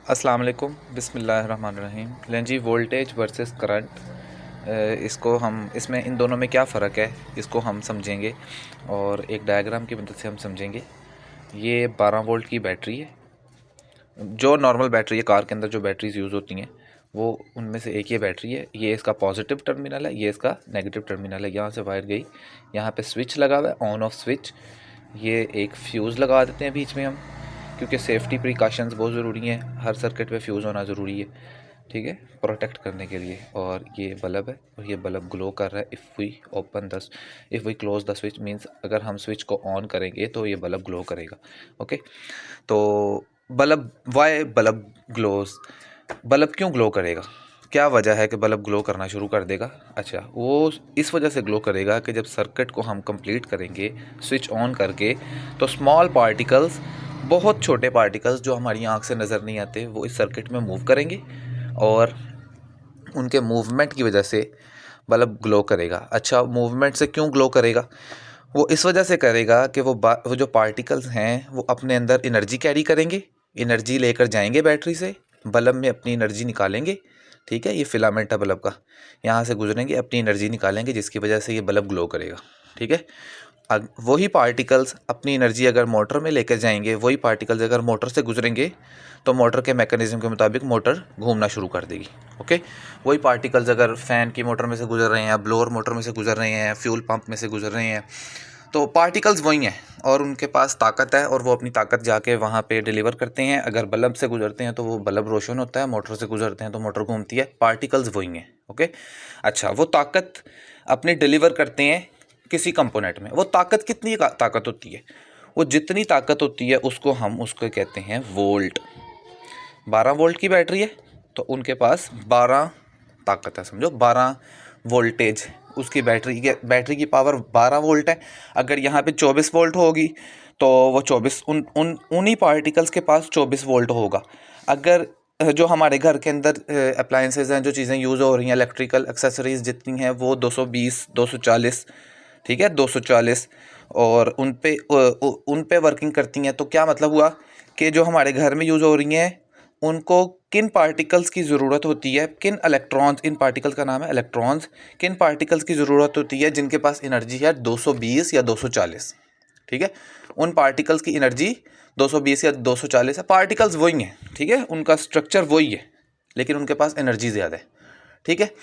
अस्सलाम वालेकुम बिस्मिल्लाहिर्रहमानिर्रहीम। लें जी, वोल्टेज वर्सेस करंट, इसको हम इसमें इन दोनों में क्या फ़र्क है इसको हम समझेंगे और एक डायग्राम की मदद से हम समझेंगे। ये 12 वोल्ट की बैटरी है, जो नॉर्मल बैटरी है कार के अंदर जो बैटरीज यूज़ होती हैं वो उनमें से एक ये बैटरी है। ये इसका पॉजिटिव टर्मिनल है, ये इसका नेगेटिव टर्मिनल है। यहाँ से वायर गई, यहाँ पे स्विच लगा हुआ है, ऑन ऑफ स्विच। ये एक फ्यूज़ लगा देते हैं बीच में हम, क्योंकि सेफ्टी प्रिकॉशंस बहुत ज़रूरी हैं, हर सर्किट पे फ्यूज़ होना ज़रूरी है, ठीक है, प्रोटेक्ट करने के लिए। और ये बल्ब है और ये बल्ब ग्लो कर रहा है। If we close the switch means अगर हम स्विच को ऑन करेंगे तो ये बल्ब ग्लो करेगा। ओके, तो बल्ब ग्लोज, बल्ब क्यों ग्लो करेगा, क्या वजह है कि बल्ब ग्लो करना शुरू कर देगा? अच्छा, वो इस वजह से ग्लो करेगा कि जब सर्किट को हम कंप्लीट करेंगे स्विच ऑन करके, तो स्मॉल पार्टिकल्स, बहुत छोटे पार्टिकल्स जो हमारी आंख से नज़र नहीं आते, वो इस सर्किट में मूव करेंगे और उनके मूवमेंट की वजह से बल्ब ग्लो करेगा। अच्छा, मूवमेंट से क्यों ग्लो करेगा? वो इस वजह से करेगा कि वो जो पार्टिकल्स हैं वो अपने अंदर एनर्जी कैरी करेंगे, एनर्जी लेकर जाएंगे बैटरी से, बल्ब में अपनी एनर्जी निकालेंगे। ठीक है, ये फिलामेंट है बल्ब का, यहाँ से गुजरेंगे, अपनी एनर्जी निकालेंगे, जिसकी वजह से ये बल्ब ग्लो करेगा। ठीक है, वही पार्टिकल्स अपनी एनर्जी अगर मोटर में लेकर जाएंगे, वही पार्टिकल्स अगर मोटर से गुजरेंगे तो मोटर के मैकेनिज्म के मुताबिक मोटर घूमना शुरू कर देगी। ओके, वही पार्टिकल्स अगर फ़ैन की मोटर में से गुजर रहे हैं, ब्लोअर मोटर में से गुजर रहे हैं, फ्यूल पंप में से गुजर रहे हैं, तो पार्टिकल्स वही हैं और उनके पास ताकत है और वो अपनी ताकत जाके वहाँ पे डिलीवर करते हैं। अगर बल्ब से गुजरते हैं तो वो बल्ब रोशन होता है, मोटर से गुजरते हैं तो मोटर घूमती है, पार्टिकल्स वही हैं। ओके, अच्छा, वो ताकत अपनी डिलीवर करते हैं किसी कंपोनेंट में। वो ताकत कितनी ताकत होती है? वो जितनी ताकत होती है उसको कहते हैं वोल्ट। 12 वोल्ट की बैटरी है तो उनके पास 12 ताकत है, समझो 12 वोल्टेज उसकी बैटरी की पावर 12 वोल्ट है। अगर यहाँ पे 24 वोल्ट होगी तो वो 24 उन्हीं पार्टिकल्स के पास 24 वोल्ट होगा। अगर जो हमारे घर के अंदर अप्लायंसेज हैं, जो चीज़ें यूज़ हो रही हैं, इलेक्ट्रिकल एक्सेसरीज जितनी हैं, वो 220 240, ठीक है, 240, और उन पे वर्किंग करती हैं। तो क्या मतलब हुआ कि जो हमारे घर में यूज़ हो रही हैं उनको किन पार्टिकल्स की ज़रूरत होती है, किन इलेक्ट्रॉन्स, इन पार्टिकल्स का नाम है इलेक्ट्रॉन्स, किन पार्टिकल्स की ज़रूरत होती है जिनके पास एनर्जी है 220 या 240। ठीक है, उन पार्टिकल्स की एनर्जी 220 या 240 है। पार्टिकल्स वही हैं, ठीक है, उनका स्ट्रक्चर वही है, लेकिन उनके पास एनर्जी ज़्यादा है। ठीक है,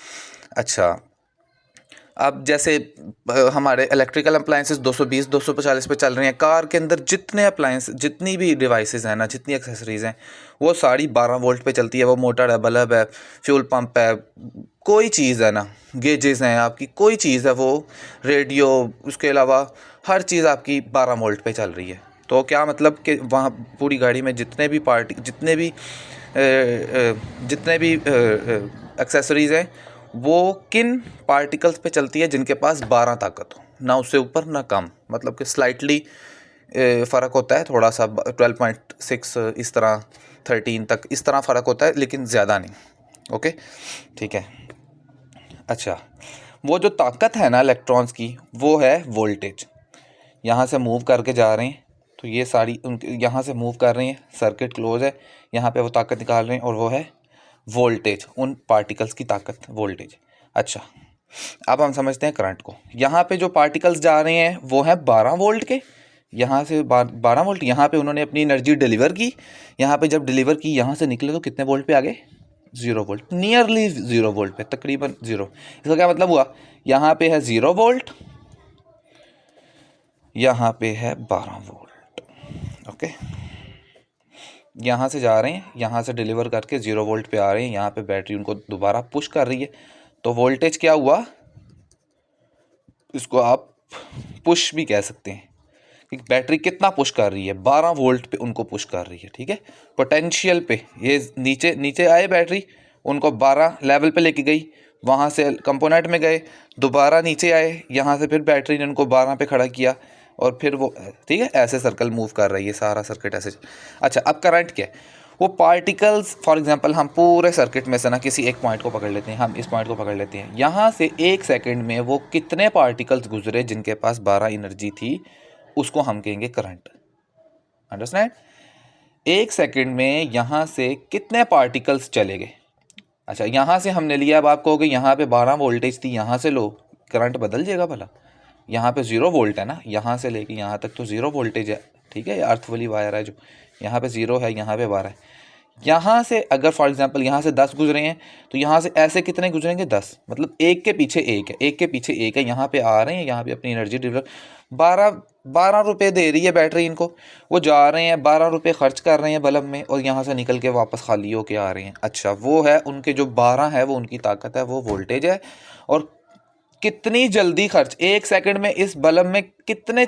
अच्छा, अब जैसे हमारे इलेक्ट्रिकल अप्लायंसेस 220 240 पे चल रहे हैं, कार के अंदर जितने अप्लायंस, जितनी भी डिवाइसेस हैं ना, जितनी एक्सेसरीज़ हैं, वो सारी 12 वोल्ट पे चलती है। वो मोटर है, बल्ब है, फ्यूल पंप है, कोई चीज़ है ना, गेजेस हैं आपकी, कोई चीज़ है, वो रेडियो, उसके अलावा हर चीज़ आपकी 12 वोल्ट पे चल रही है। तो क्या मतलब कि वहाँ पूरी गाड़ी में जितने भी एक्सेसरीज़ हैं वो किन पार्टिकल्स पे चलती है जिनके पास 12 ताकत हो, ना उससे ऊपर ना कम, मतलब कि स्लाइटली फ़र्क होता है थोड़ा सा, 12.6 इस तरह, 13 तक इस तरह फ़र्क होता है, लेकिन ज़्यादा नहीं। ओके, ठीक है, अच्छा, वो जो ताकत है ना इलेक्ट्रॉन्स की, वो है वोल्टेज। यहाँ से मूव करके जा रहे हैं तो ये सारी उनके यहाँ से मूव कर रही हैं, सर्किट क्लोज है, यहाँ पे वो ताकत निकाल रहे हैं और वो है वोल्टेज, उन पार्टिकल्स की ताकत, वोल्टेज। अच्छा, अब हम समझते हैं करंट को। यहाँ पे जो पार्टिकल्स जा रहे हैं वो हैं 12 वोल्ट के, यहाँ से 12 वोल्ट, यहाँ पे उन्होंने अपनी एनर्जी डिलीवर की, यहाँ पे जब डिलीवर की यहाँ से निकले तो कितने वोल्ट पे आ गए? 0 वोल्ट, नियरली 0 वोल्ट पे, तकरीबन 0। इसका क्या मतलब हुआ? यहाँ पे है 0 वोल्ट, यहाँ पे है 12 वोल्ट। ओके, यहाँ से जा रहे हैं, यहाँ से डिलीवर करके 0 वोल्ट पे आ रहे हैं, यहाँ पे बैटरी उनको दोबारा पुश कर रही है, तो वोल्टेज क्या हुआ? इसको आप पुश भी कह सकते हैं कि बैटरी कितना पुश कर रही है, 12 वोल्ट पे उनको पुश कर रही है। ठीक है, पोटेंशियल पे ये नीचे नीचे आए, बैटरी उनको 12 लेवल पे लेके गई, वहाँ से कंपोनेंट में गए, दोबारा नीचे आए, यहाँ से फिर बैटरी ने उनको 12 पे खड़ा किया और फिर वो, ठीक है, ऐसे सर्कल मूव कर रही है, सारा सर्किट ऐसे। अच्छा, अब करंट क्या है? वो पार्टिकल्स, फॉर एग्जांपल हम पूरे सर्किट में से ना किसी एक पॉइंट को पकड़ लेते हैं, हम इस पॉइंट को पकड़ लेते हैं, यहाँ से 1 सेकंड में वो कितने पार्टिकल्स गुजरे जिनके पास 12 एनर्जी थी, उसको हम कहेंगे करंट। अंडरस्टैंड? 1 सेकंड में यहाँ से कितने पार्टिकल्स चले गए। अच्छा, यहाँ से हमने लिया, अब आप कहोगे यहाँ पे 12 वोल्टेज थी, यहाँ से लो, करंट बदल जाएगा भला। यहाँ पे 0 वोल्ट है ना, यहाँ से लेके यहाँ तक तो 0 वोल्टेज है, ठीक है। ये अर्थ वाली वायर है जो, यहाँ पे 0 है, यहाँ पे 12 है। यहाँ से अगर फॉर एग्जांपल यहाँ से 10 गुजरे हैं तो यहाँ से ऐसे कितने गुजरेंगे, 10, मतलब एक के पीछे एक है, एक के पीछे एक है। यहाँ पे आ रहे हैं, यहाँ पे अपनी एनर्जी डेवलप, 12 रुपये दे रही है बैटरी इनको, वो जा रहे हैं 12 रुपये खर्च कर रहे हैं बल्ब में, और यहाँ से निकल के वापस खाली होके आ रहे हैं। अच्छा, वो है उनके जो 12 है, वो उनकी ताकत है, वो वोल्टेज है। और कितनी जल्दी खर्च, 1 सेकंड में इस बल्ब में कितने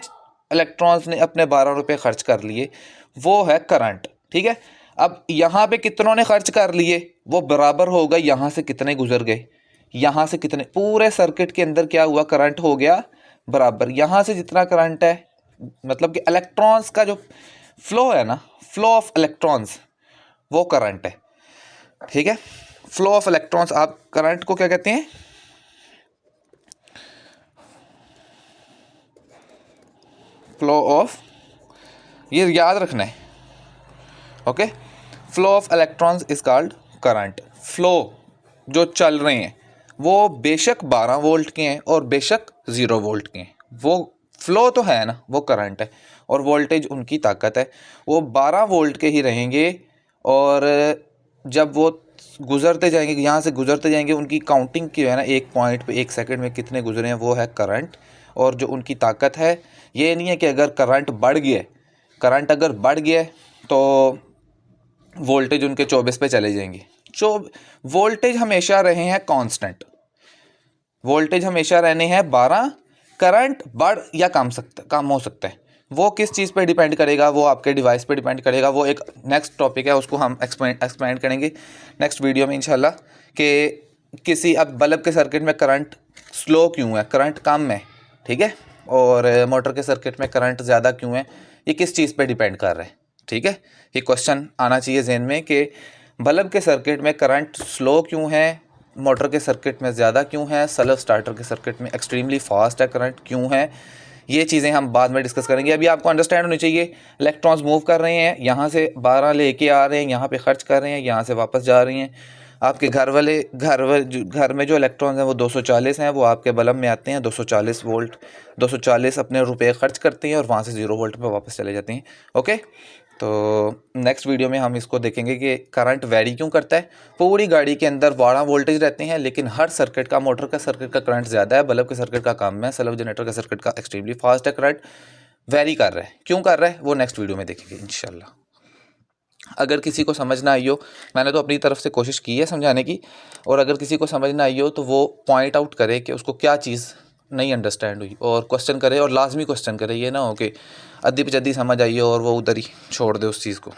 इलेक्ट्रॉन्स ने अपने 12 रुपये खर्च कर लिए, वो है करंट, ठीक है। अब यहाँ पे कितनों ने खर्च कर लिए, वो बराबर होगा यहाँ से कितने गुजर गए, यहाँ से कितने, पूरे सर्किट के अंदर क्या हुआ, करंट हो गया बराबर। यहाँ से जितना करंट है, मतलब कि इलेक्ट्रॉन्स का जो फ्लो है ना, फ्लो ऑफ इलेक्ट्रॉन्स, वो करंट है, ठीक है। फ्लो ऑफ इलेक्ट्रॉन्स, आप करंट को क्या कहते हैं, फ्लो ऑफ, ये याद रखना है, okay. Flow of electrons is called current. Flow जो चल रहे हैं वो बेशक 12 वोल्ट के हैं और बेशक 0 वोल्ट के हैं, वो फ्लो तो है ना, वो करंट है, और वोल्टेज उनकी ताकत है, वो 12 वोल्ट के ही रहेंगे। और जब वो गुजरते जाएंगे, यहाँ से गुजरते जाएंगे, उनकी काउंटिंग की है ना, एक पॉइंट पे 1 सेकंड में कितने गुजरे हैं, वो है करंट। और जो उनकी ताकत है, ये नहीं है कि अगर करंट बढ़ गया, करंट अगर बढ़ गया तो वोल्टेज उनके 24 पे चले जाएंगे। वोल्टेज हमेशा रहे हैं कांस्टेंट, वोल्टेज हमेशा रहने हैं 12, करंट बढ़ या कम हो सकता है। वो किस चीज़ पे डिपेंड करेगा, वो आपके डिवाइस पे डिपेंड करेगा, वो एक नेक्स्ट टॉपिक है, उसको हम एक्सप्लेन करेंगे नेक्स्ट वीडियो में इंशाल्लाह। कि किसी अब बल्ब के सर्किट में करंट स्लो क्यों है, करंट कम है, ठीक है, और मोटर के सर्किट में करंट ज़्यादा क्यों है, ये किस चीज़ पे डिपेंड कर रहा है, ठीक है। ये क्वेश्चन आना चाहिए जहन में कि बल्ब के सर्किट में करंट स्लो क्यों है, मोटर के सर्किट में ज़्यादा क्यों है, सेल्फ स्टार्टर के सर्किट में एक्सट्रीमली फास्ट है करंट क्यों है। ये चीज़ें हम बाद में डिस्कस करेंगे। अभी आपको अंडरस्टैंड होनी चाहिए, इलेक्ट्रॉन्स मूव कर रहे हैं, यहाँ से 12 लेके आ रहे हैं, यहाँ पे खर्च कर रहे हैं, यहाँ से वापस जा रही हैं। आपके घर में जो इलेक्ट्रॉन्स हैं वो 240 हैं, वो आपके बल्ब में आते हैं 240 वोल्ट, 240 अपने रुपए खर्च करते हैं और वहाँ से 0 वोल्ट पे वापस चले जाते हैं, ओके। तो नेक्स्ट वीडियो में हम इसको देखेंगे कि करंट वैरी क्यों करता है। पूरी गाड़ी के अंदर 12 वोल्टेज रहते हैं, लेकिन हर सर्किट का, मोटर का सर्किट का करंट ज़्यादा है, बल्ब के सर्किट का कम है, सेल्फ जनरेटर का सर्किट का एक्सट्रीमली फास्ट है, करंट वैरी कर रहा है, क्यों कर रहा है वो नेक्स्ट वीडियो में देखेंगे इंशाल्लाह। अगर किसी को समझ ना आई हो, मैंने तो अपनी तरफ से कोशिश की है समझाने की, और अगर किसी को समझ ना आई हो तो वो पॉइंट आउट करे कि उसको क्या चीज़ नहीं अंडरस्टैंड हुई, और क्वेश्चन करे, और लाजमी क्वेश्चन करे, ये ना हो कि अद्धी पचद्दी समझ आई हो और वो उधर ही छोड़ दे उस चीज़ को।